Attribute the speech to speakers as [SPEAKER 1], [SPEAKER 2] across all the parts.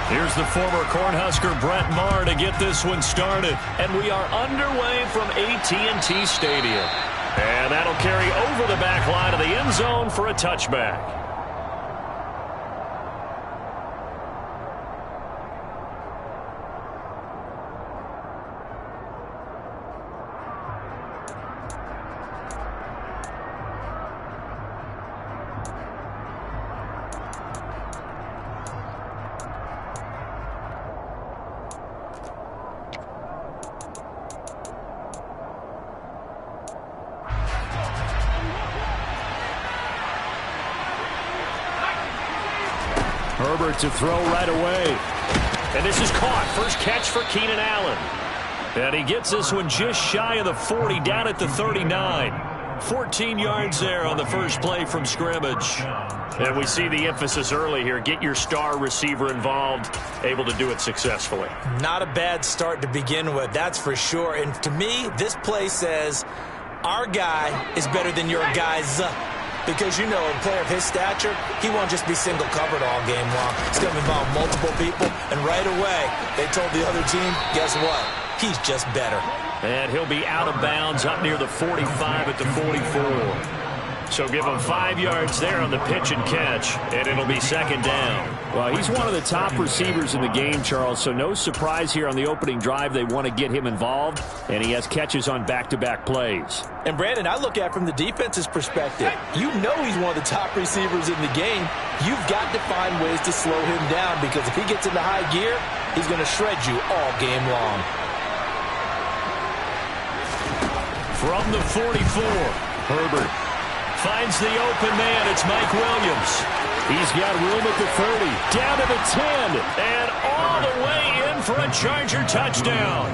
[SPEAKER 1] Here's the former Cornhusker Brett Maher to get this one started. And we are underway from AT&T Stadium. And that'll carry over the back line of the end zone for a touchback. Herbert to throw right away. And this is caught. First catch for Keenan Allen. And he gets this one just shy of the 40, down at the 39. 14 yards there on the first play from scrimmage. And we see the emphasis early here. Get your star receiver involved, able to do it successfully.
[SPEAKER 2] Not a bad start to begin with, that's for sure. And to me, this play says our guy is better than your guy's. Because, you know, a player of his stature, he won't just be single covered all game long. He's going to involve multiple people. And right away, they told the other team, guess what? He's just better.
[SPEAKER 1] And he'll be out of bounds up near the 45 at the 44. So give him 5 yards there on the pitch and catch, and it'll be second down.
[SPEAKER 3] Well, he's one of the top receivers in the game, Charles, so no surprise here on the opening drive. They want to get him involved, and he has catches on back-to-back plays.
[SPEAKER 2] And, Brandon, I look at it from the defense's perspective. You know he's one of the top receivers in the game. You've got to find ways to slow him down because if he gets into high gear, he's going to shred you all game long.
[SPEAKER 1] From the 44, Herbert finds the open man. It's Mike Williams.
[SPEAKER 3] He's got room at the 30, down to the 10,
[SPEAKER 1] and all the way in for a Charger touchdown.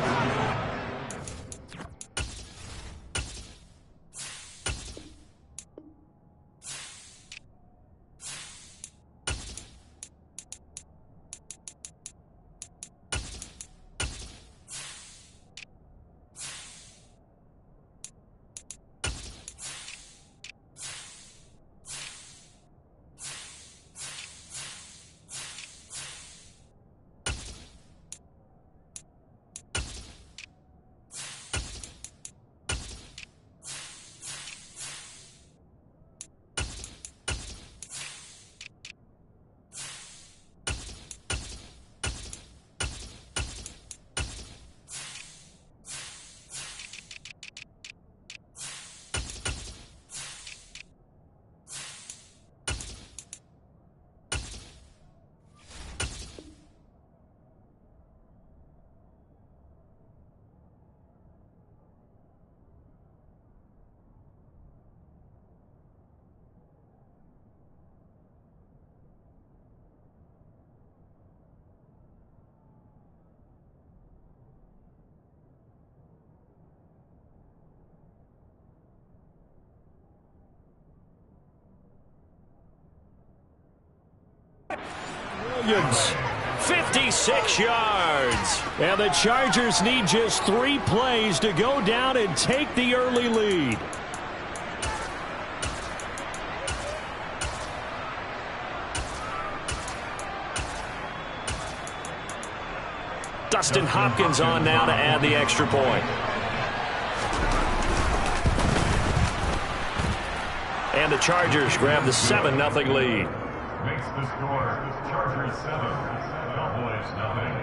[SPEAKER 3] Williams,
[SPEAKER 1] 56 yards.
[SPEAKER 3] And the Chargers need just 3 plays to go down and take the early lead.
[SPEAKER 1] Dustin Hopkins on now to add the extra point. And the Chargers grab the 7-0 lead.
[SPEAKER 4] Makes the score. Chargers 7, Cowboys nothing.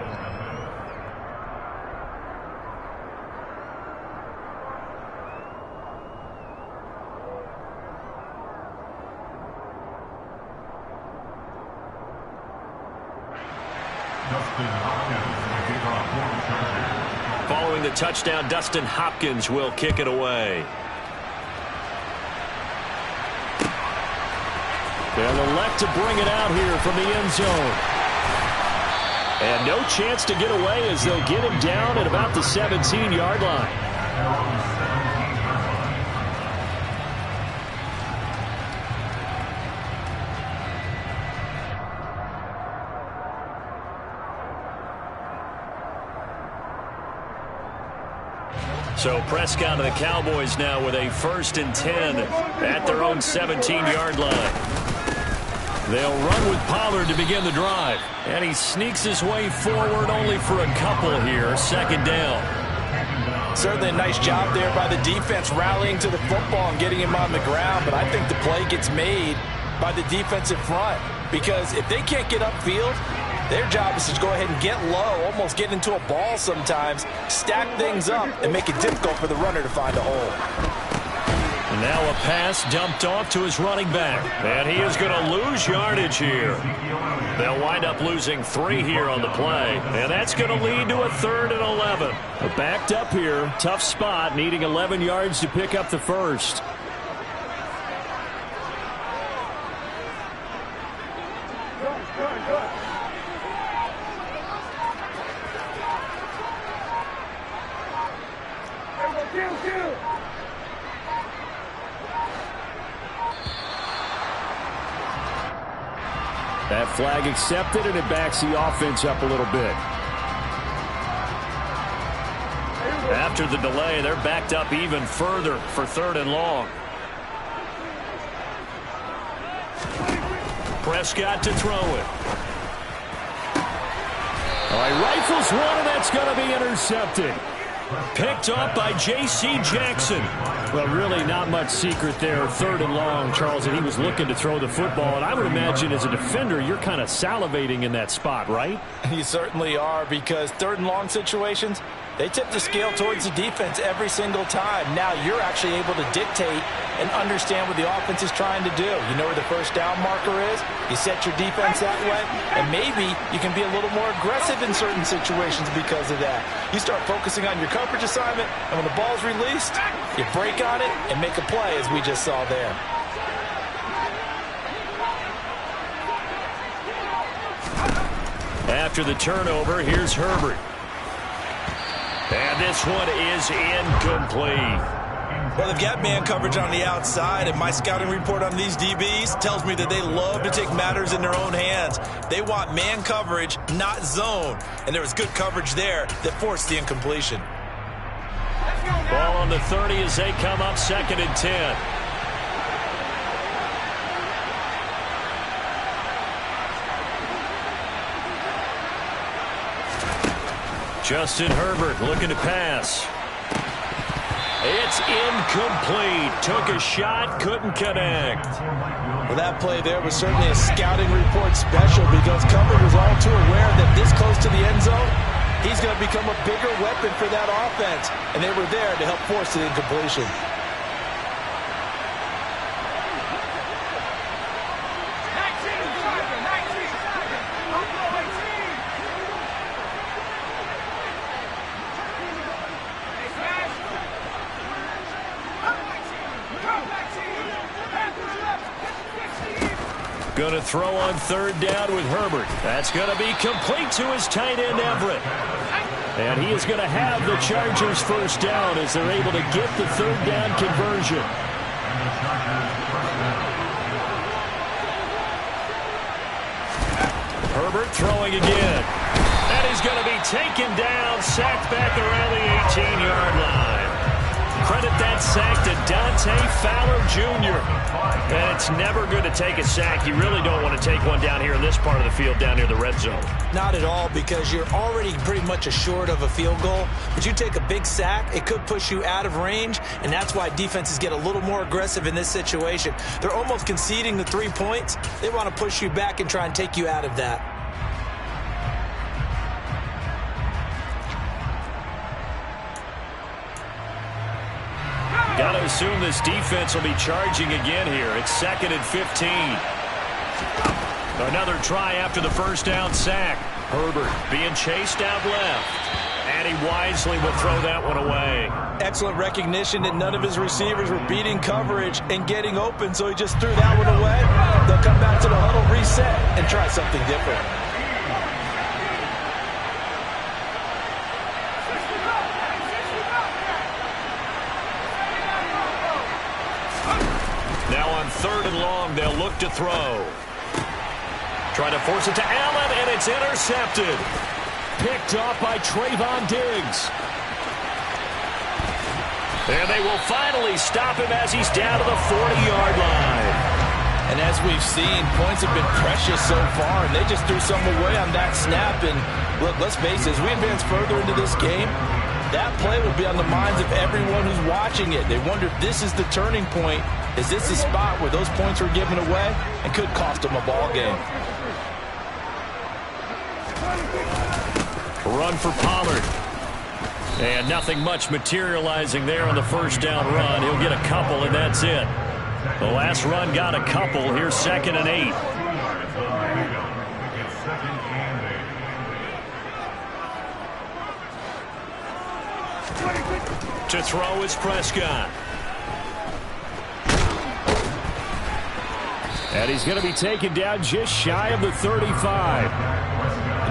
[SPEAKER 4] Dustin Hopkins will kick off for the Chargers.
[SPEAKER 1] Following the touchdown, Dustin Hopkins will kick it away.
[SPEAKER 3] They'll elect to bring it out here from the end zone. And no chance to get away as they'll get him down at about the 17-yard line.
[SPEAKER 1] So Prescott and the Cowboys now with a 1st and 10 at their own 17-yard line. They'll run with Pollard to begin the drive. And he sneaks his way forward only for a couple here. Second down.
[SPEAKER 2] Certainly a nice job there by the defense rallying to the football and getting him on the ground. But I think the play gets made by the defensive front. Because if they can't get upfield, their job is to go ahead and get low, almost get into a ball sometimes, stack things up, and make it difficult for the runner to find a hole.
[SPEAKER 1] And now a pass dumped off to his running back. And he is going to lose yardage here. They'll wind up losing 3 here on the play. And that's going to lead to a 3rd and 11. Backed up here. Tough spot, needing 11 yards to pick up the first. That flag accepted, and it backs the offense up a little bit. After the delay, they're backed up even further for 3rd and long. Prescott to throw it. All right, rifles one, and that's going to be intercepted. Picked up by J.C. Jackson. Well, really not much secret there. 3rd and long, Charles, and he was looking to throw the football. And I would imagine as a defender, you're kind of salivating in that spot, right?
[SPEAKER 2] You certainly are, because 3rd and long situations, they tip the scale towards the defense every single time. Now you're actually able to dictate and understand what the offense is trying to do. You know where the first down marker is. You set your defense that way, and maybe you can be a little more aggressive in certain situations because of that. You start focusing on your coverage assignment, and when the ball's released, you break on it and make a play, as we just saw there.
[SPEAKER 1] After the turnover, here's Herbert. And this one is incomplete.
[SPEAKER 2] Well, they've got man coverage on the outside, and my scouting report on these DBs tells me that they love to take matters in their own hands. They want man coverage, not zone. And there was good coverage there that forced the incompletion.
[SPEAKER 1] Ball on the 30 as they come up 2nd and 10. Justin Herbert looking to pass. It's incomplete. Took a shot, couldn't connect.
[SPEAKER 2] Well, that play there was certainly a scouting report special, because coverage was all too aware that this close to the end zone, he's going to become a bigger weapon for that offense. And they were there to help force the incompletion.
[SPEAKER 1] Going to throw on 3rd down with Herbert. That's going to be complete to his tight end, Everett. And he is going to have the Chargers first down as they're able to get the 3rd down conversion. Herbert throwing again. And he's going to be taken down, sacked back around the 18-yard line. Credit that sack to Dante Fowler Jr. And it's never good to take a sack. You really don't want to take one down here in this part of the field down near the red zone.
[SPEAKER 2] Not at all, because you're already pretty much assured of a field goal. But you take a big sack, it could push you out of range, and that's why defenses get a little more aggressive in this situation. They're almost conceding the 3 points. They want to push you back and try and take you out of that.
[SPEAKER 1] Got to assume this defense will be charging again here. It's 2nd and 15. Another try after the first down sack. Herbert being chased out left. And he wisely will throw that one away.
[SPEAKER 2] Excellent recognition that none of his receivers were beating coverage and getting open, so he just threw that one away. They'll come back to the huddle, reset, and try something different.
[SPEAKER 1] Now on 3rd and long, they'll look to throw. Try to force it to Allen, and it's intercepted. Picked off by Trayvon Diggs. And they will finally stop him as he's down to the 40-yard line.
[SPEAKER 2] And as we've seen, points have been precious so far, and they just threw some away on that snap. And look, let's face it, as we advance further into this game, that play will be on the minds of everyone who's watching it. They wonder if this is the turning point. Is this the spot where those points were given away and could cost them a ball game?
[SPEAKER 1] Run for Pollard. And nothing much materializing there on the first down run. He'll get a couple, and that's it. The last run got a couple. Here's 2nd and 8. To throw is Prescott. And he's going to be taken down just shy of the 35.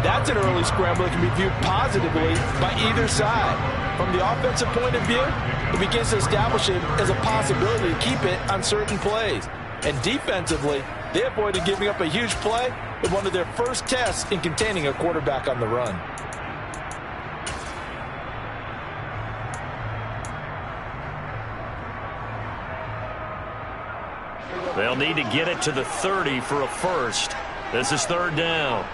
[SPEAKER 2] That's an early scramble that can be viewed positively by either side. From the offensive point of view, it begins to establish it as a possibility to keep it on certain plays. And defensively, they avoided giving up a huge play with one of their first tests in containing a quarterback on the run.
[SPEAKER 1] They'll need to get it to the 30 for a first. This is 3rd down.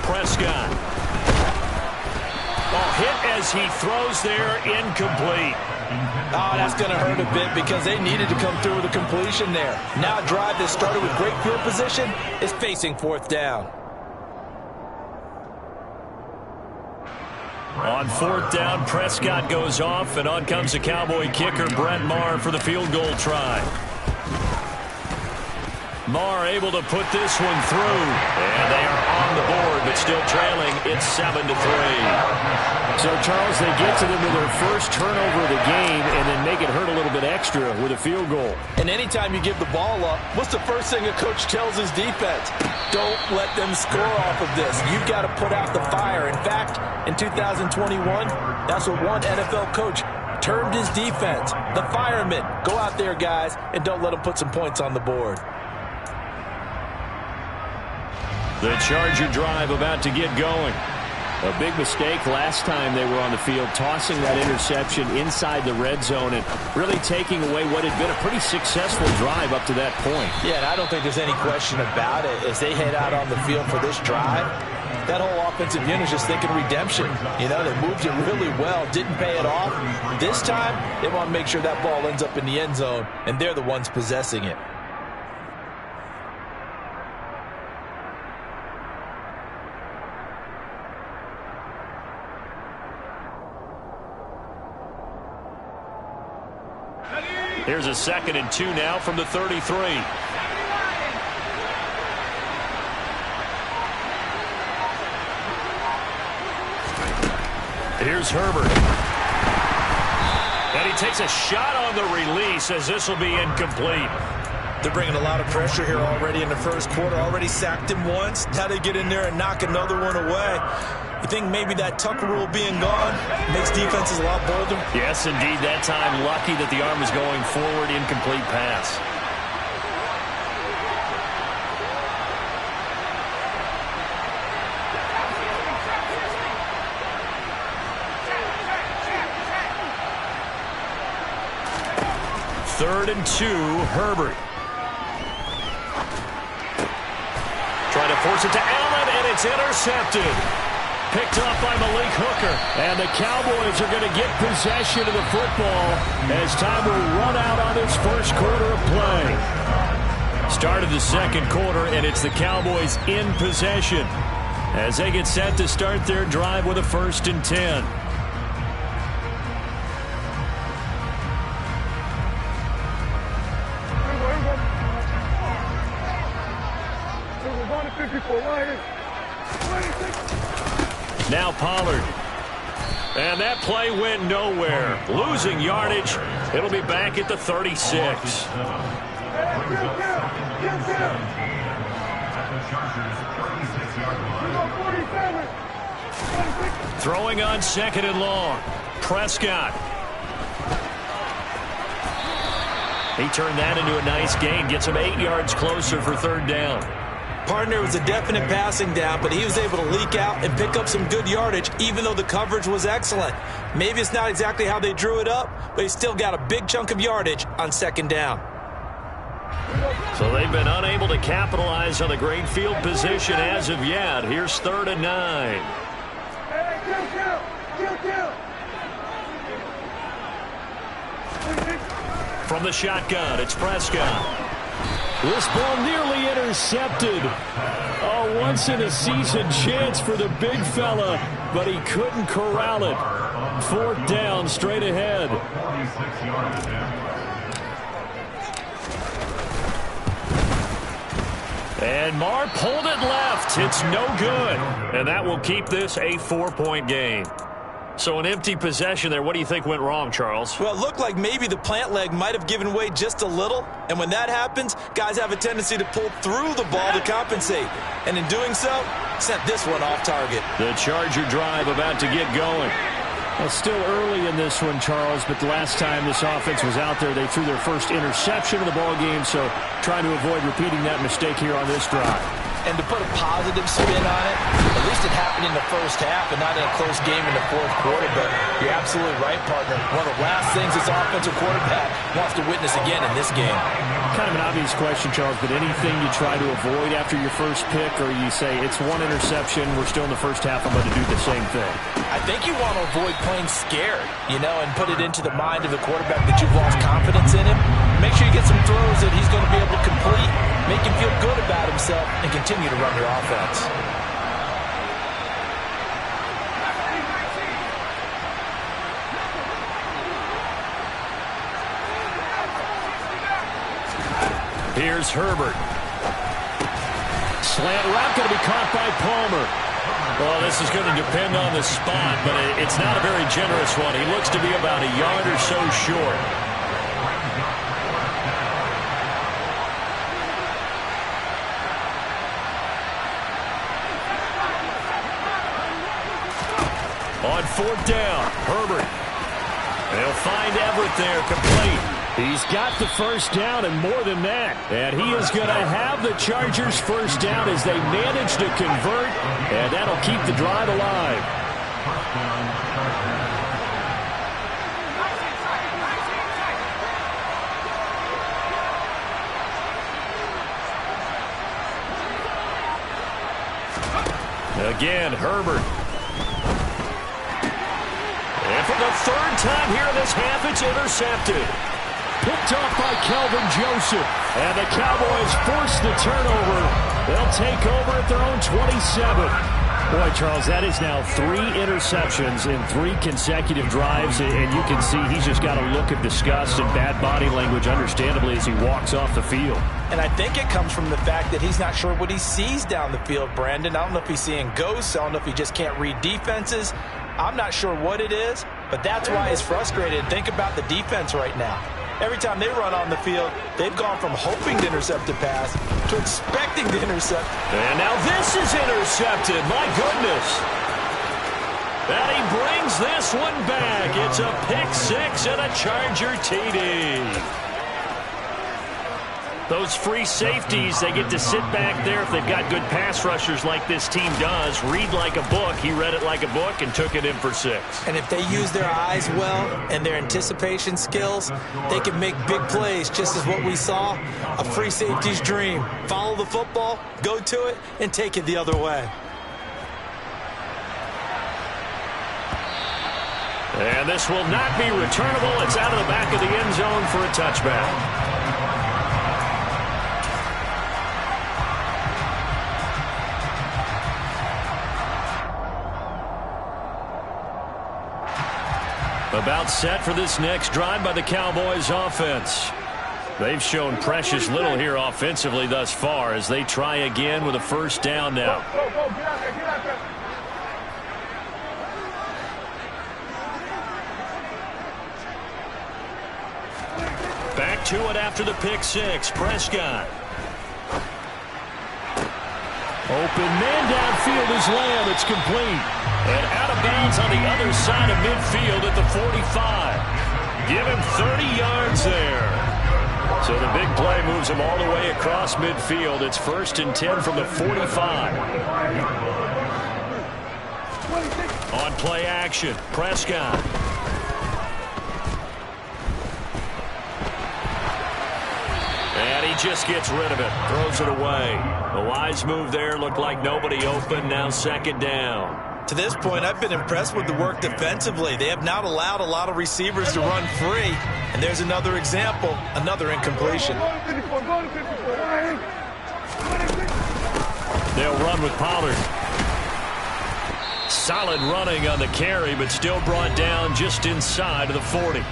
[SPEAKER 1] Prescott. Hit as he throws there, incomplete.
[SPEAKER 2] Oh, that's going to hurt a bit because they needed to come through with a completion there. Now a drive that started with great field position is facing 4th down.
[SPEAKER 1] On 4th down, Prescott goes off, and on comes the Cowboy kicker, Brett Maher, for the field goal try. Maher able to put this one through, and they are on the board, but still trailing. It's 7-3.
[SPEAKER 3] So, Charles, they get to them with their first turnover of the game and then make it hurt a little bit extra with a field goal.
[SPEAKER 2] And anytime you give the ball up, what's the first thing a coach tells his defense? Don't let them score off of this. You've got to put out the fire. In fact, in 2021, that's what one NFL coach termed his defense. The firemen. Go out there, guys, and don't let them put some points on the board.
[SPEAKER 1] The Charger drive about to get going.
[SPEAKER 3] A big mistake last time they were on the field, tossing that interception inside the red zone and really taking away what had been a pretty successful drive up to that point.
[SPEAKER 2] Yeah, and I don't think there's any question about it. As they head out on the field for this drive, that whole offensive unit is just thinking redemption. You know, they moved it really well, didn't pay it off. This time, they want to make sure that ball ends up in the end zone, and they're the ones possessing it.
[SPEAKER 1] Here's a 2nd and 2 now from the 33. Here's Herbert. And he takes a shot on the release as this will be incomplete.
[SPEAKER 2] They're bringing a lot of pressure here already in the first quarter. Already sacked him once. Now they get in there and knock another one away. You think maybe that Tucker rule being gone makes defenses a lot bolder?
[SPEAKER 1] Yes, indeed. That time, lucky that the arm was going forward. Incomplete pass. Third and 2, Herbert. Trying to force it to Allen, and it's intercepted. Picked up by Malik Hooker. And the Cowboys are going to get possession of the football as time will run out on this first quarter of play. Started the second quarter, and it's the Cowboys in possession as they get set to start their drive with a 1st and 10. Now Pollard. And that play went nowhere. Losing yardage. It'll be back at the 36. Throwing on 2nd and long. Prescott. He turned that into a nice gain. Gets him 8 yards closer for 3rd down.
[SPEAKER 2] Partner, was a definite passing down, but he was able to leak out and pick up some good yardage, even though the coverage was excellent. Maybe it's not exactly how they drew it up, but he still got a big chunk of yardage on second down.
[SPEAKER 1] So they've been unable to capitalize on the great field position as of yet. Here's 3rd and 9. From the shotgun, it's Prescott.
[SPEAKER 3] This ball nearly intercepted. A once-in-a-season chance for the big fella, but he couldn't corral it. 4th down, straight ahead.
[SPEAKER 4] 46-yard attempt.
[SPEAKER 1] And Marr pulled it left. It's no good. And that will keep this a 4-point game. So an empty possession there. What do you think went wrong, Charles?
[SPEAKER 2] Well, it looked like maybe the plant leg might have given way just a little. And when that happens, guys have a tendency to pull through the ball to compensate. And in doing so, sent this one off target.
[SPEAKER 1] The Charger drive about to get going.
[SPEAKER 3] Well, still early in this one, Charles, but the last time this offense was out there, they threw their first interception of the ball game, so trying to avoid repeating that mistake here on this drive.
[SPEAKER 2] And to put a positive spin on it, at least it happened in the first half and not in a close game in the fourth quarter. But you're absolutely right, partner. One of the last things this offensive quarterback wants to witness again in this game.
[SPEAKER 3] Kind of an obvious question, Charles, but anything you try to avoid after your first pick, or you say it's one interception, we're still in the first half, I'm going to do the same thing?
[SPEAKER 2] I think you want to avoid playing scared, and put it into the mind of the quarterback that you've lost confidence in him. Make sure you get some throws that he's going to be able to complete, make him feel good about himself, and continue to run your offense.
[SPEAKER 1] Here's Herbert. Slant route going to be caught by Palmer. Well, this is going to depend on the spot, but it's not a very generous one. He looks to be about a yard or so short. On 4th down, Herbert. They'll find Everett there, complete.
[SPEAKER 3] He's got the first down and more than that. And he is going to have the Chargers first down as they manage to convert, and that'll keep the drive alive.
[SPEAKER 1] Again, Herbert. And for the 3rd time here in this half, it's intercepted.
[SPEAKER 3] Picked off by Kelvin Joseph. And the Cowboys force the turnover. They'll take over at their own 27. Boy, Charles, that is now 3 interceptions in 3 consecutive drives. And you can see he's just got a look of disgust and bad body language, understandably, as he walks off the field.
[SPEAKER 2] And I think it comes from the fact that he's not sure what he sees down the field, Brandon. I don't know if he's seeing ghosts. I don't know if he just can't read defenses. I'm not sure what it is, but that's why he's frustrated. Think about the defense right now. Every time they run on the field, they've gone from hoping to intercept a pass to expecting to intercept.
[SPEAKER 1] And now this is intercepted. My goodness. And he brings this one back. It's a pick 6 and a Charger TD. Those free safeties, they get to sit back there if they've got good pass rushers like this team does. Read like a book. He read it like a book and took it in for 6.
[SPEAKER 2] And if they use their eyes well and their anticipation skills, they can make big plays, just as what we saw. A free safety's dream. Follow the football, go to it, and take it the other way.
[SPEAKER 1] And this will not be returnable. It's out of the back of the end zone for a touchback. About set for this next drive by the Cowboys offense. They've shown precious little here offensively thus far as they try again with a first down now. Back to it after the pick 6. Prescott.
[SPEAKER 3] Open man downfield is Lamb. It's complete.
[SPEAKER 1] And out of bounds on the other side of midfield at the 45. Give him 30 yards there. So the big play moves him all the way across midfield. It's 1st and 10 from the 45. On play action, Prescott. And he just gets rid of it, throws it away. A wise move there, looked like nobody open, now 2nd down.
[SPEAKER 2] To this point, I've been impressed with the work defensively. They have not allowed a lot of receivers to run free. And there's another example, another incompletion.
[SPEAKER 1] They'll run with Pollard. Solid running on the carry, but still brought down just inside of the 40.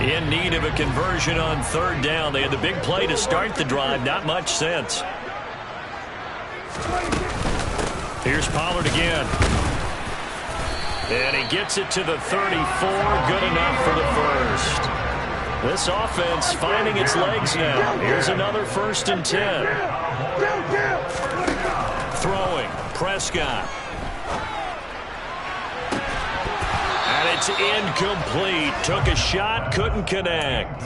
[SPEAKER 1] In need of a conversion on 3rd down. They had the big play to start the drive. Not much sense. Here's Pollard again. And he gets it to the 34. Good enough for the first. This offense finding its legs now. Here's another 1st and 10. Throwing. Prescott. And it's incomplete. Took a shot, couldn't connect.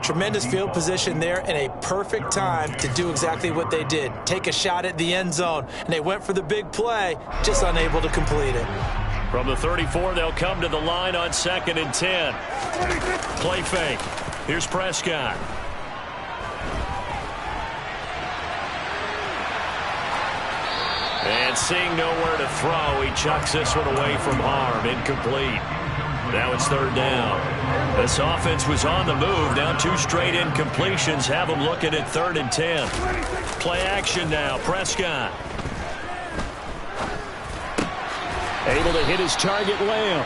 [SPEAKER 2] Tremendous field position there and a perfect time to do exactly what they did. Take a shot at the end zone. And they went for the big play, just unable to complete it.
[SPEAKER 1] From the 34, they'll come to the line on 2nd and 10. Play fake. Here's Prescott. And seeing nowhere to throw, he chucks this one away from harm. Incomplete. Now it's 3rd down. This offense was on the move. Now 2 straight incompletions have them looking at 3rd and 10. Play action now. Prescott.
[SPEAKER 3] Able to hit his target, Lamb.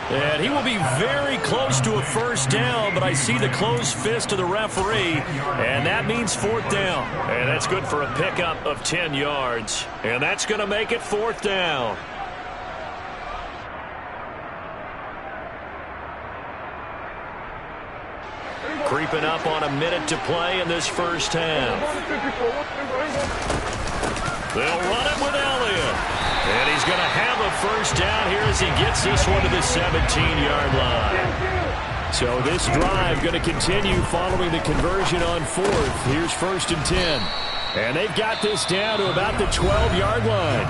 [SPEAKER 1] And he will be very close to a 1st down, but I see the closed fist of the referee, and that means 4th down. And that's good for a pickup of 10 yards. And that's going to make it 4th down. Creeping up on a minute to play in this 1st half. They'll run it with Elliott. And he's going to have a 1st down here as he gets this one to the 17-yard line.
[SPEAKER 3] So this drive going to continue following the conversion on 4th. Here's 1st and 10. And they've got this down to about the 12-yard line.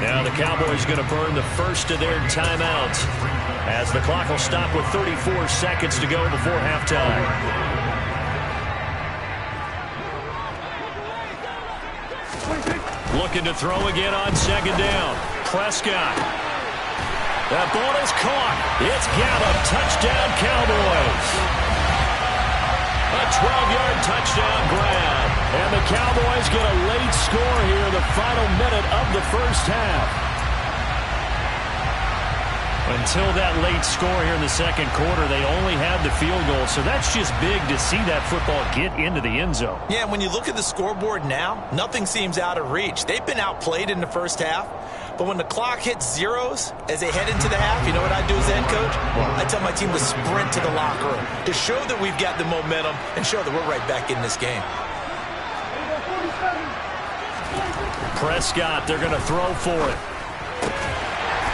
[SPEAKER 1] Now the Cowboys going to burn the first of their timeouts as the clock will stop with 34 seconds to go before halftime. Looking to throw again on 2nd down. Prescott. That ball is caught. It's Gallup. Touchdown, Cowboys. A 12-yard touchdown grab. And the Cowboys get a late score here in the final minute of the 1st half. Until that late score here in the 2nd quarter, they only had the field goal. So that's just big to see that football get into the end zone.
[SPEAKER 2] Yeah, when you look at the scoreboard now, nothing seems out of reach. They've been outplayed in the 1st half. But when the clock hits zeros as they head into the half, you know what I do as head coach? I tell my team to sprint to the locker room to show that we've got the momentum and show that we're right back in this game.
[SPEAKER 1] Prescott, they're going to throw for it.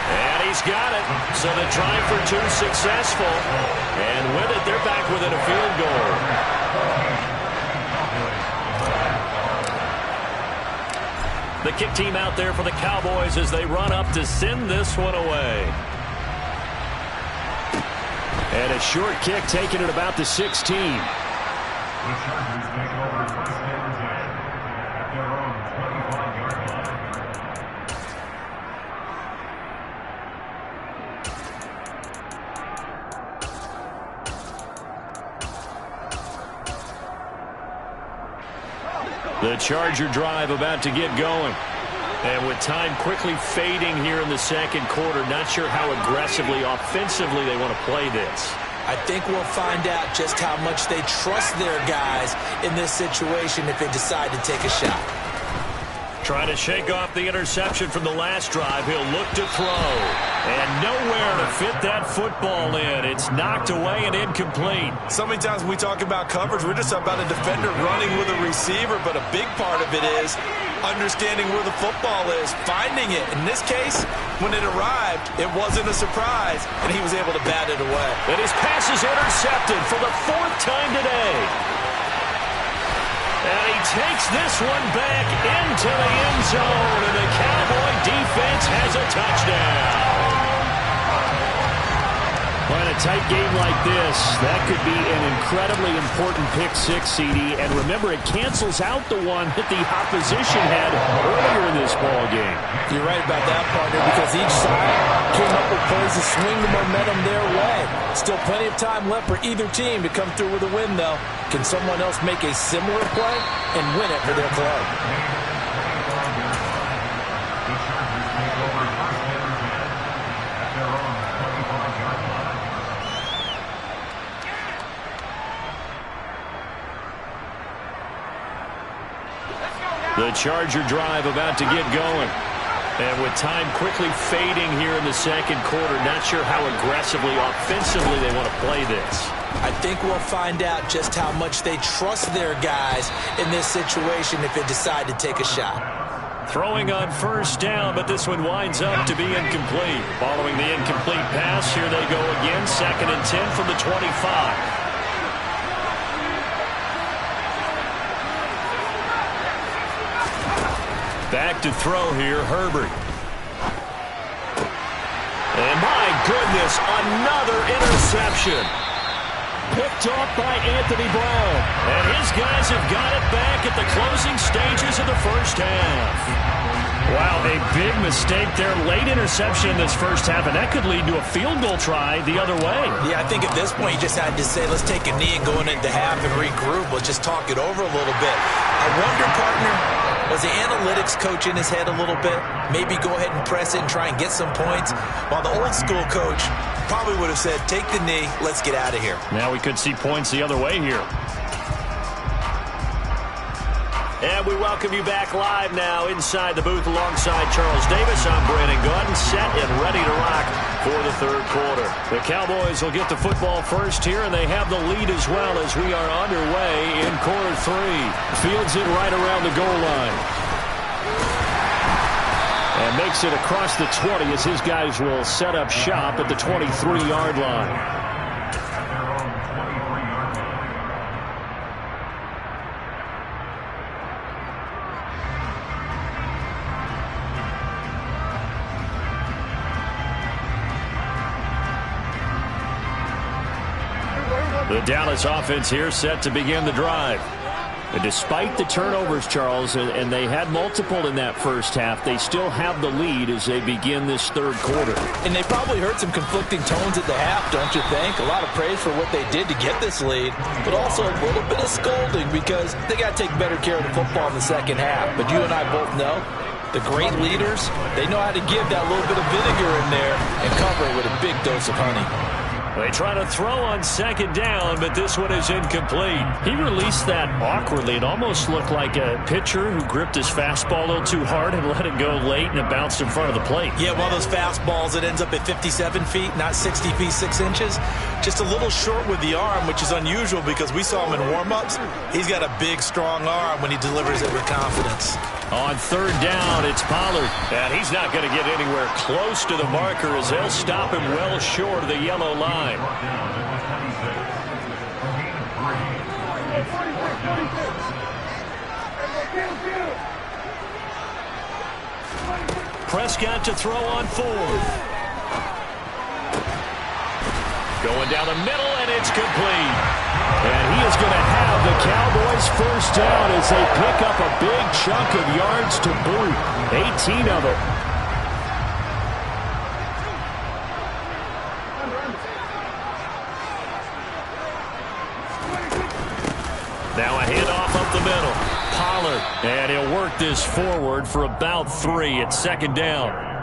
[SPEAKER 1] And he's got it. So the try for 2 successful. And with it, they're back within a field goal. The kick team out there for the Cowboys as they run up to send this one away.
[SPEAKER 3] And a short kick taken at about the 16.
[SPEAKER 4] The Chargers take over 1st and 10 at their own 25-yard line.
[SPEAKER 1] The Charger drive about to get going. And with time quickly fading here in the 2nd quarter, not sure how aggressively, offensively they want to play this.
[SPEAKER 2] I think we'll find out just how much they trust their guys in this situation if they decide to take a shot.
[SPEAKER 1] Trying to shake off the interception from the last drive. He'll look to throw. And nowhere to fit that football in. It's knocked away and incomplete.
[SPEAKER 2] So many times when we talk about coverage, we're just about a defender running with a receiver, but a big part of it is understanding where the football is, finding it. In this case, when it arrived, it wasn't a surprise, and he was able to bat it away.
[SPEAKER 1] And his pass is intercepted for the 4th time today. And he takes this one back into the end zone, and the Cowboy defense has a touchdown.
[SPEAKER 3] Well, in a tight game like this, that could be an incredibly important pick six, CD. And remember, it cancels out the one that the opposition had earlier in this ball game.
[SPEAKER 2] You're right about that, partner, because each side came up with plays to swing the momentum their way. Still plenty of time left for either team to come through with a win, though. Can someone else make a similar play and win it for their club?
[SPEAKER 1] The Charger drive about to get going. And with time quickly fading here in the second quarter, not sure how aggressively, offensively they want to play this.
[SPEAKER 2] I think we'll find out just how much they trust their guys in this situation if they decide to take a shot.
[SPEAKER 1] Throwing on first down, but this one winds up to be incomplete. Following the incomplete pass, here they go again. 2nd and 10 from the 25. Back to throw here, Herbert. And my goodness, another interception. Picked off by Anthony Brown. And his guys have got it back at the closing stages of the first half. Wow, a big mistake there. Late interception in this first half, and that could lead to a field goal try the other way.
[SPEAKER 2] Yeah, I think at this point you just had to say, let's take a knee and going into half and regroup. Let's just talk it over a little bit. I wonder, partner, was the analytics coach in his head a little bit? Maybe go ahead and press it and try and get some points. While the old school coach probably would have said, take the knee, let's get out of here.
[SPEAKER 1] Now we could see points the other way here. And we welcome you back live now inside the booth alongside Charles Davis. I'm Brandon Gunn, set and ready to rock for the third quarter. The Cowboys will get the football first here, and they have the lead as well as we are underway in quarter 3. Fields it right around the goal line. And makes it across the 20 as his guys will set up shop at the 23-yard line. The Dallas offense here set to begin the drive. And despite the turnovers, Charles, and they had multiple in that first half, they still have the lead as they begin this third quarter.
[SPEAKER 2] And they probably heard some conflicting tones at the half, don't you think? A lot of praise for what they did to get this lead, but also a little bit of scolding because they got to take better care of the football in the second half. But you and I both know the great leaders, they know how to give that little bit of vinegar in there and cover it with a big dose of honey.
[SPEAKER 1] They try to throw on second down, but this one is incomplete. He released that awkwardly. It almost looked like a pitcher who gripped his fastball a little too hard and let it go late, and it bounced in front of the plate.
[SPEAKER 2] Yeah, one of those fastballs that ends up at 57 feet, not 60 feet, 6 inches. Just a little short with the arm, which is unusual because we saw him in warm-ups. He's got a big, strong arm when he delivers it with confidence.
[SPEAKER 1] On third down, it's Pollard. And he's not going to get anywhere close to the marker as they'll stop him well short of the yellow line. Prescott to throw on fourth. Going down the middle, and it's complete. And he is going to have the Cowboys first down as they pick up a big chunk of yards to boot. 18 of them. Now a handoff up the middle. Pollard. And he'll work this forward for about 3 at second down.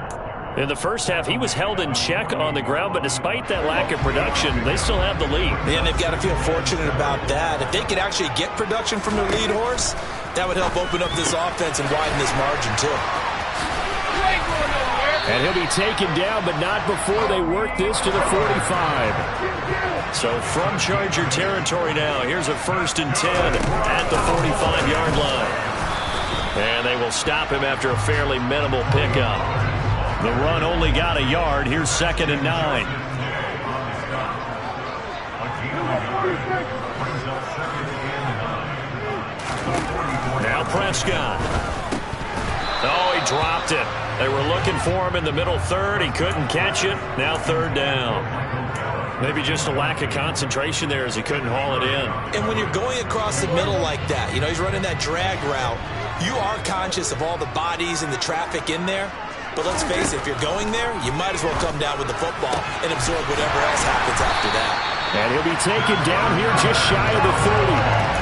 [SPEAKER 1] In the first half, he was held in check on the ground, but despite that lack of production, they still have the lead.
[SPEAKER 2] And they've got to feel fortunate about that. If they could actually get production from their lead horse, That would help open up this offense and widen this margin, too.
[SPEAKER 3] And he'll be taken down, but not before they work this to the 45.
[SPEAKER 1] So from Charger territory now, here's a 1st and 10 at the 45-yard line. And they will stop him after a fairly minimal pickup. The run only got a yard. Here's 2nd and 9. Now Prescott. Oh, he dropped it. They were looking for him in the middle third. He couldn't catch it. Now 3rd down. Maybe just a lack of concentration there as he couldn't haul it in.
[SPEAKER 2] And when you're going across the middle like that, you know, he's running that drag route, you are conscious of all the bodies and the traffic in there. But let's face it, if you're going there, you might as well come down with the football and absorb whatever else happens after that.
[SPEAKER 3] And he'll be taken down here just shy of the 30.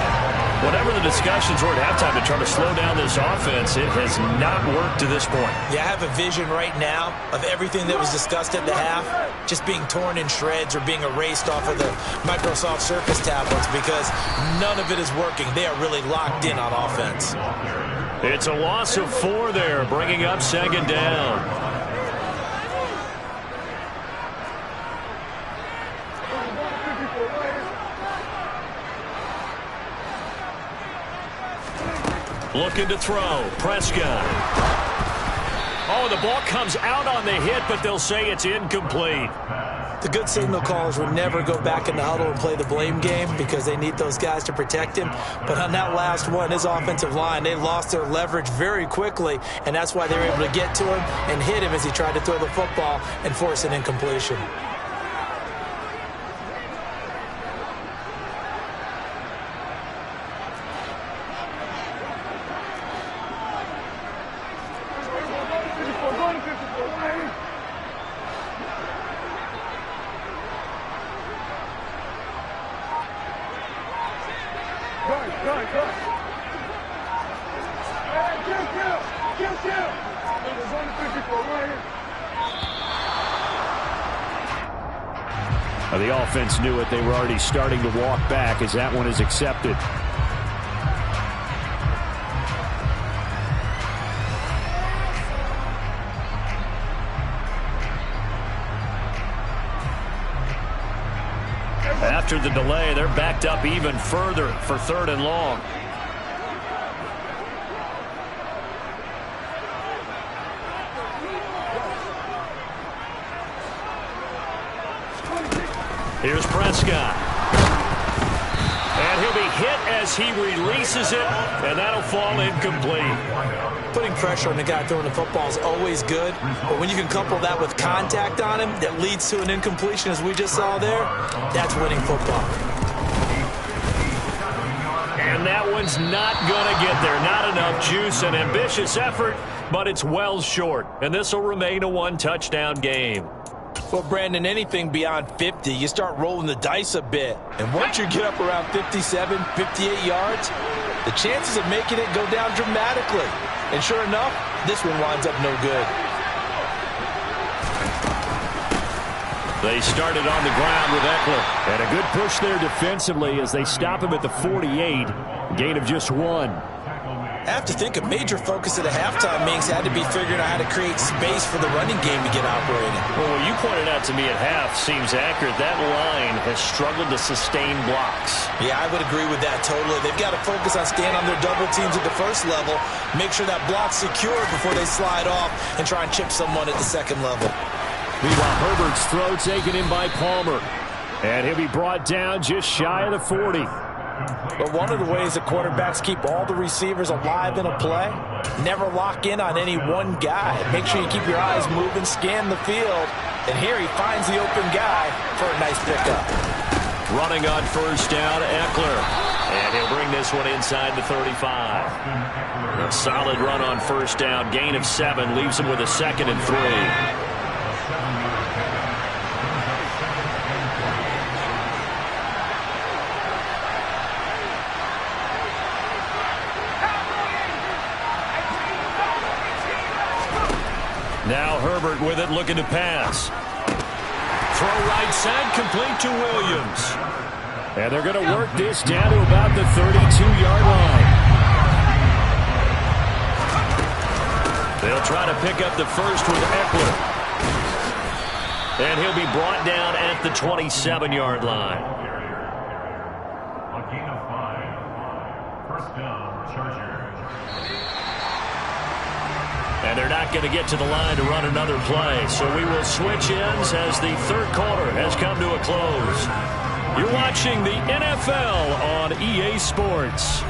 [SPEAKER 1] Whatever the discussions were at halftime to try to slow down this offense, it has not worked to this point.
[SPEAKER 2] Yeah, I have a vision right now of everything that was discussed at the half just being torn in shreds or being erased off of the Microsoft Surface tablets because none of it is working. They are really locked in on offense.
[SPEAKER 1] It's a loss of 4 there, bringing up 2nd down. Looking to throw. Prescott. Oh, the ball comes out on the hit, but they'll say it's incomplete.
[SPEAKER 2] The good signal callers will never go back in the huddle and play the blame game because they need those guys to protect him. But on that last one, his offensive line, they lost their leverage very quickly, and that's why they were able to get to him and hit him as he tried to throw the football and force an incompletion.
[SPEAKER 3] The offense knew it. They were already starting to walk back as that one is accepted.
[SPEAKER 1] After the delay, they're backed up even further for 3rd and long. Here's Prescott. And he'll be hit as he releases it, and that'll fall incomplete.
[SPEAKER 2] Putting pressure on the guy throwing the football is always good, but when you can couple that with contact on him that leads to an incompletion as we just saw there, that's winning football.
[SPEAKER 1] And that one's not going to get there. Not enough juice. An ambitious effort, but it's well short. And this will remain a 1-touchdown game.
[SPEAKER 2] Well, Brandon, anything beyond 50, you start rolling the dice a bit. And once you get up around 57, 58 yards, the chances of making it go down dramatically. And sure enough, this one winds up no good.
[SPEAKER 1] They started on the ground with Eckler.
[SPEAKER 3] And a good push there defensively as they stop him at the 48. Gain of just 1.
[SPEAKER 2] I have to think a major focus at the halftime meetings had to be figuring out how to create space for the running game to get operating.
[SPEAKER 1] Well, what you pointed out to me at half seems accurate. That line has struggled to sustain blocks.
[SPEAKER 2] Yeah, I would agree with that totally. They've got to focus on staying on their double teams at the first level, make sure that block's secured before they slide off and try and chip someone at the second level.
[SPEAKER 3] Meanwhile, Herbert's throw taken in by Palmer. And he'll be brought down just shy of the 40.
[SPEAKER 2] But one of the ways that quarterbacks keep all the receivers alive in a play, never lock in on any one guy. Make sure you keep your eyes moving, scan the field. And here he finds the open guy for a nice pickup.
[SPEAKER 1] Running on 1st down, Eckler. And he'll bring this one inside the 35. A solid run on 1st down. Gain of 7 leaves him with a 2nd and 3. Now Herbert with it, looking to pass. Throw right side, complete to Williams.
[SPEAKER 3] And they're going to work this down to about the 32-yard line.
[SPEAKER 1] They'll try to pick up the first with Eckler. And he'll be brought down at the 27-yard line.
[SPEAKER 4] A gain of 5. First down, Chargers.
[SPEAKER 1] And they're not going to get to the line to run another play. So we will switch ends as the third quarter has come to a close. You're watching the NFL on EA Sports.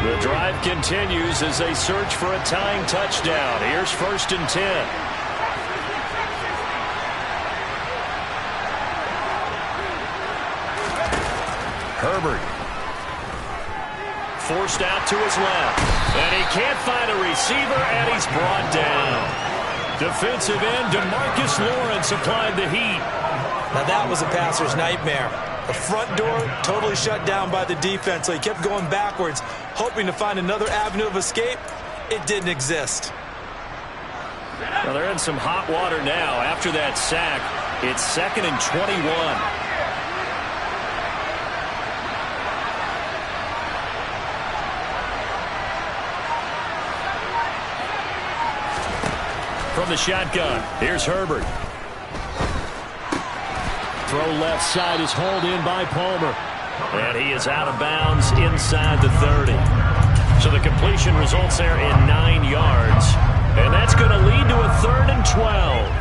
[SPEAKER 1] The drive continues as they search for a tying touchdown. Here's 1st and 10. Herbert. Forced out to his left. And he can't find a receiver, and he's brought down. Defensive end DeMarcus Lawrence applied the heat.
[SPEAKER 2] Now that was a passer's nightmare. The front door totally shut down by the defense, so he kept going backwards, hoping to find another avenue of escape. It didn't exist.
[SPEAKER 1] Well, they're in some hot water now. After that sack, it's 2nd and 21. From the shotgun, here's Herbert. Throw left side is hauled in by Palmer. And he is out of bounds inside the 30. So the completion results there in 9 yards. And that's going to lead to a 3rd and 12.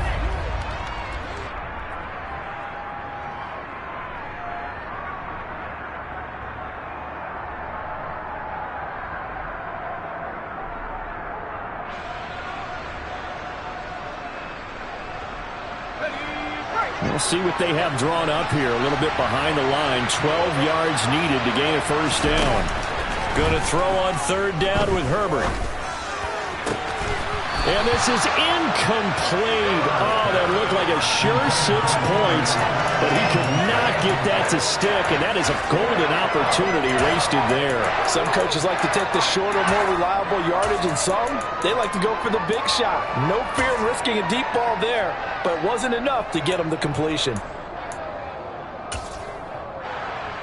[SPEAKER 1] We'll see what they have drawn up here. A little bit behind the line. 12 yards needed to gain a first down. Going to throw on 3rd down with Herbert. And this is incomplete. Oh, that looked like a sure 6 points. But he could not get that to stick. And that is a golden opportunity wasted there.
[SPEAKER 5] Some coaches like to take the shorter, more reliable yardage, and some, they like to go for the big shot. No fear in risking a deep ball there, but it wasn't enough to get him the completion.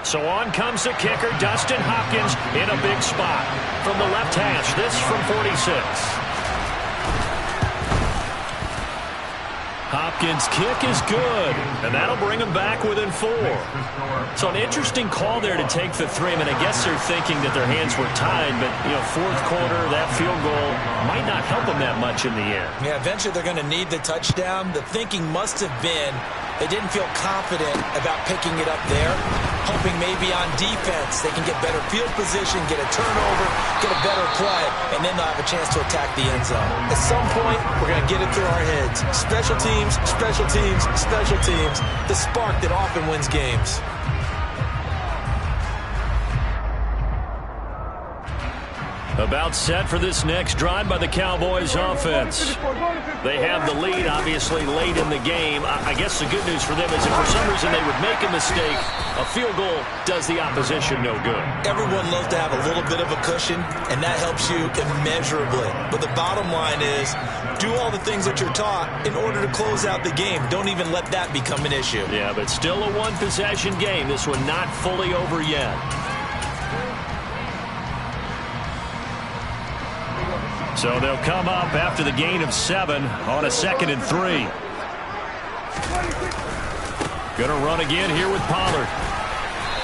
[SPEAKER 1] So on comes the kicker, Dustin Hopkins, in a big spot. From the left hash, this from 46. Hopkins' kick is good, and that'll bring him back within 4. So an interesting call there to take the 3. I mean, I guess they're thinking that their hands were tied, but, you know, 4th quarter, that field goal might not help them that much in the end.
[SPEAKER 2] Yeah, eventually they're going to need the touchdown. The thinking must have been they didn't feel confident about picking it up there, hoping maybe on defense they can get better field position, get a turnover, get a better play, and then they'll have a chance to attack the end zone. At some point, we're going to get it through our heads. Special teams, special teams, special teams. The spark that often wins games.
[SPEAKER 1] About set for this next drive by the Cowboys offense. They have the lead, obviously, late in the game. I guess the good news for them is if for some reason they would make a mistake, a field goal does the opposition no good.
[SPEAKER 2] Everyone loves to have a little bit of a cushion, and that helps you immeasurably. But the bottom line is, do all the things that you're taught in order to close out the game. Don't even let that become an issue.
[SPEAKER 1] Yeah, but still a one-possession game. This one not fully over yet. So they'll come up after the gain of 7 on a 2nd and 3. Going to run again here with Pollard.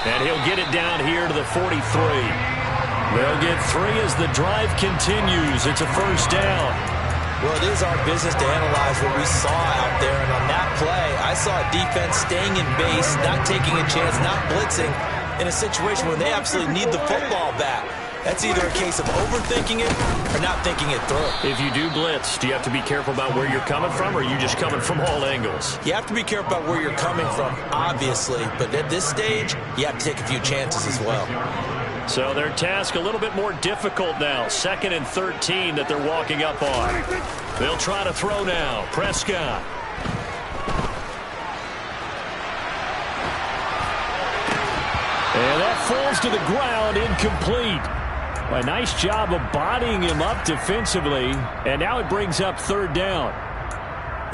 [SPEAKER 1] And he'll get it down here to the 43. They'll get 3 as the drive continues. It's a first down.
[SPEAKER 2] Well, it is our business to analyze what we saw out there. And on that play, I saw a defense staying in base, not taking a chance, not blitzing in a situation where they absolutely need the football back. That's either a case of overthinking it or not thinking it through.
[SPEAKER 1] If you do blitz, do you have to be careful about where you're coming from, or are you just coming from all angles?
[SPEAKER 2] You have to be careful about where you're coming from, obviously. But at this stage, you have to take a few chances as well.
[SPEAKER 1] So their task a little bit more difficult now. 2nd and 13 that they're walking up on. They'll try to throw now. Prescott. And that falls to the ground, incomplete. A nice job of bodying him up defensively, and now it brings up 3rd down.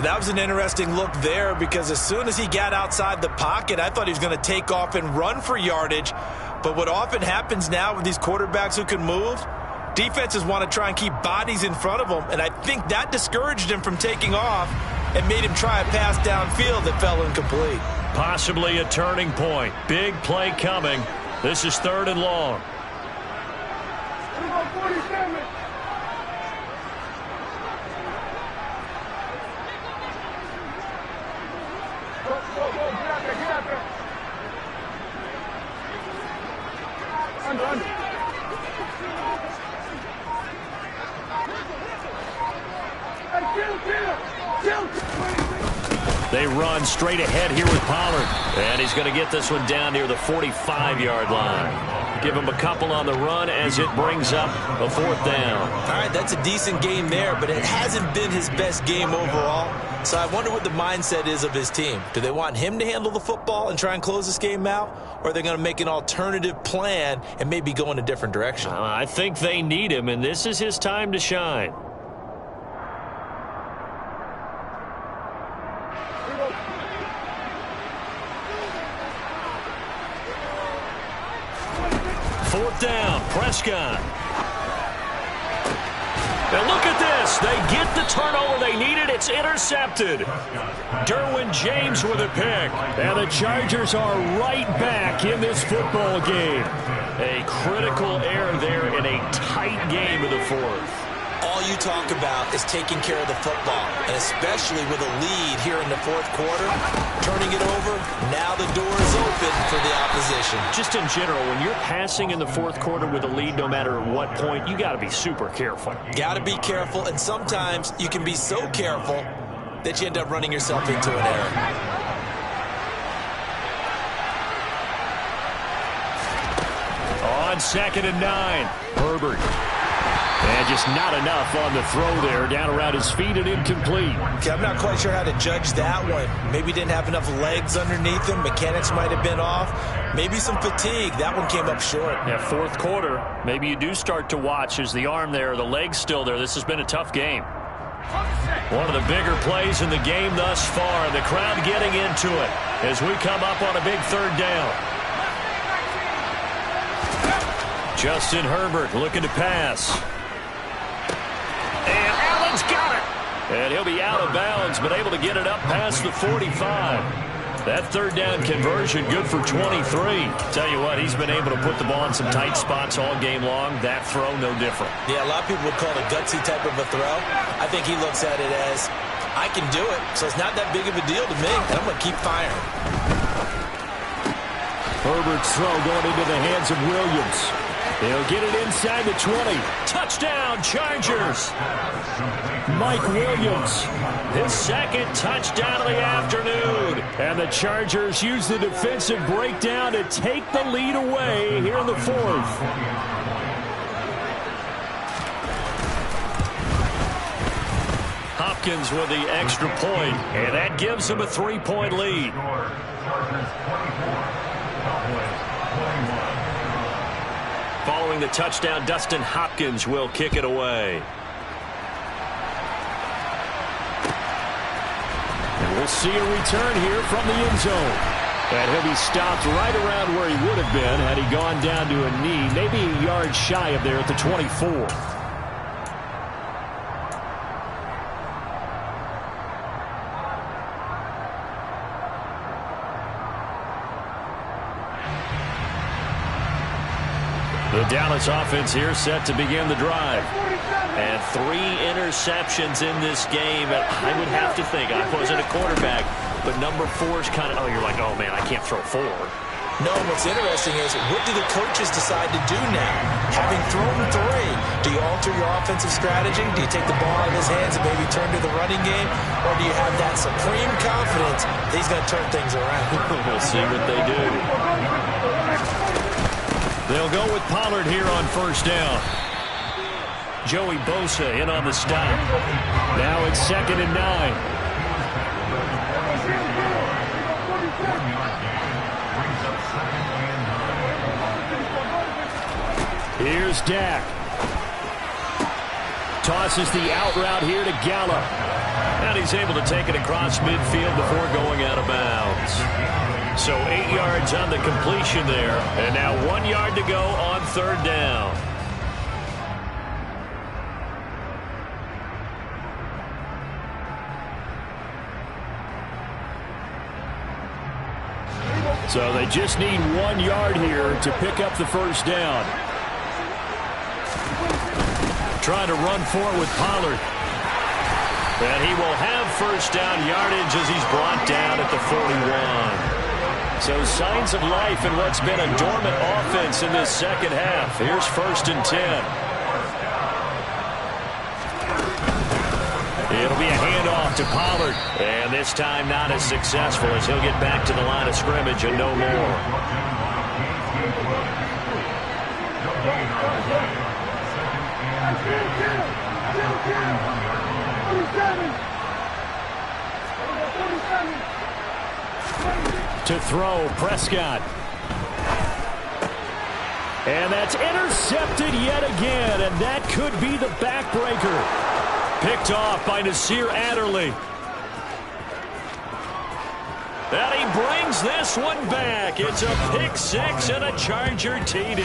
[SPEAKER 2] That was an interesting look there because as soon as he got outside the pocket, I thought he was going to take off and run for yardage. But what often happens now with these quarterbacks who can move, defenses want to try and keep bodies in front of them, and I think that discouraged him from taking off and made him try a pass downfield that fell incomplete.
[SPEAKER 1] Possibly a turning point. Big play coming. This is 3rd and long. They run straight ahead here with Pollard. And he's going to get this one down near the 45-yard line. Give him a couple on the run as it brings up a 4th down.
[SPEAKER 2] All right, that's a decent game there, but it hasn't been his best game overall. So I wonder what the mindset is of his team. Do they want him to handle the football and try and close this game out? Or are they going to make an alternative plan and maybe go in a different direction?
[SPEAKER 1] I think they need him, and this is his time to shine. Fourth down, Prescott. Now look at this. They get the turnover they needed. It's intercepted. Derwin James with a pick. And the Chargers are right back in this football game. A critical error there in a tight game in the 4th.
[SPEAKER 2] All you talk about is taking care of the football, and especially with a lead here in the 4th quarter, turning it over, now the door is open for the opposition.
[SPEAKER 1] Just in general, when you're passing in the 4th quarter with a lead, no matter what point, you got to be super careful.
[SPEAKER 2] Got to be careful, and sometimes you can be so careful that you end up running yourself into an error.
[SPEAKER 1] On 2nd and 9, Herbert. And just not enough on the throw there. Down around his feet and incomplete.
[SPEAKER 2] Okay, I'm not quite sure how to judge that one. Maybe didn't have enough legs underneath him. Mechanics might have been off. Maybe some fatigue. That one came up short.
[SPEAKER 1] Yeah, 4th quarter. Maybe you do start to watch as the arm there, the leg's still there. This has been a tough game. One of the bigger plays in the game thus far. The crowd getting into it as we come up on a big 3rd down. Justin Herbert looking to pass. And Allen's got it. And he'll be out of bounds, but able to get it up past the 45. That 3rd down conversion good for 23. Tell you what, he's been able to put the ball in some tight spots all game long. That throw, no different.
[SPEAKER 2] Yeah, a lot of people would call it a gutsy type of a throw. I think he looks at it as, I can do it, so it's not that big of a deal to me, and I'm going to keep firing.
[SPEAKER 3] Herbert's throw going into the hands of Williams. They'll get it inside the 20.
[SPEAKER 1] Touchdown, Chargers.
[SPEAKER 3] Mike Williams.
[SPEAKER 1] His 2nd touchdown of the afternoon.
[SPEAKER 3] And the Chargers use the defensive breakdown to take the lead away here in the 4th.
[SPEAKER 1] Hopkins with the extra point, and that gives him a 3-point lead. Following the touchdown, Dustin Hopkins will kick it away.
[SPEAKER 3] And we'll see a return here from the end zone. And he'll be stopped right around where he would have been had he gone down to a knee, maybe a yard shy of there at the 24.
[SPEAKER 1] The Dallas offense here set to begin the drive. And 3 interceptions in this game. I would have to think, I wasn't a quarterback, but number 4 is kind of, you're like, oh, man, I can't throw 4.
[SPEAKER 2] No, what's interesting is, what do the coaches decide to do now? Having thrown 3, do you alter your offensive strategy? Do you take the ball out of his hands and maybe turn to the running game? Or do you have that supreme confidence that he's going to turn things around?
[SPEAKER 1] We'll see what they do. They'll go with Pollard here on 1st down. Joey Bosa in on the stop.
[SPEAKER 3] Now it's 2nd and 9. Here's Dak. Tosses the out route here to Gallup.
[SPEAKER 1] And he's able to take it across midfield before going out of bounds. So 8 yards on the completion there. And now 1 yard to go on third down.
[SPEAKER 3] So they just need 1 yard here to pick up the first down.
[SPEAKER 1] Trying to run forward with Pollard. And he will have first down yardage as he's brought down at the 41. So signs of life in what's been a dormant offense in this second half. Here's 1st and 10. It'll be a handoff to Pollard. And this time not as successful as he'll get back to the line of scrimmage and no more.
[SPEAKER 3] To throw, Prescott. And that's intercepted yet again, and that could be the backbreaker.
[SPEAKER 1] Picked off by Nasir Adderley. And he brings this one back. It's a pick six and a Charger TD.